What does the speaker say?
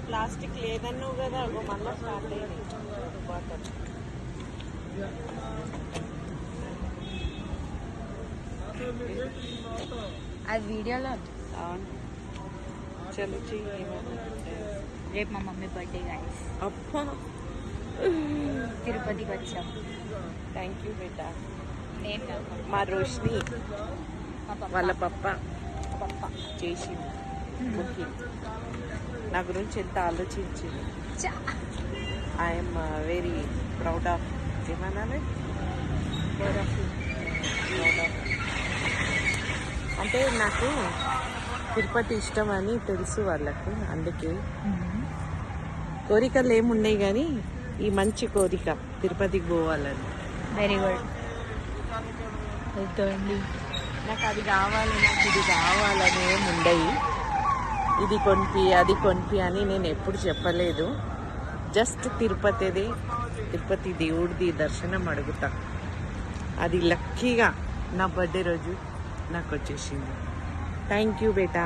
Plastic లేదన్నావు కదా, మళ్ళీ start అయ్యింది బాటల్. అది వీడియోలో చలో రేపు మా మమ్మీ బర్త్డే గైస్. అప్పా తిరుపతికి వచ్చాం. థ్యాంక్ యూ బేటా. నేను కాదు, మా రోషిని మా వాళ్ళ పప్ప పప్ప చేసింది బుకింగ్. నా గురించి ఎంత ఆలోచించింది. ఐఎమ్ వెరీ ప్రౌడ్ ఆఫ్ ఏమనాలి, ప్రౌడ్ ఆఫ్. అంటే నాకు తిరుపతి ఇష్టం అని తెలుసు వాళ్ళకు, అందుకే కోరికలు ఏమున్నాయి కానీ ఈ మంచి కోరిక తిరుపతికి పోవాలని. Very good. వెళ్తాండి. నాకు అది కావాలి, నాకు ఇది కావాలని ఏమి ఉండయి. ఇది కొనిపి అది కొనిపి అని నేను ఎప్పుడు చెప్పలేదు. జస్ట్ తిరుపతి దేవుడిది దర్శనం అడుగుతా. అది లక్కీగా నా బర్త్డే రోజు నాకు వచ్చేసింది. Thank you beta.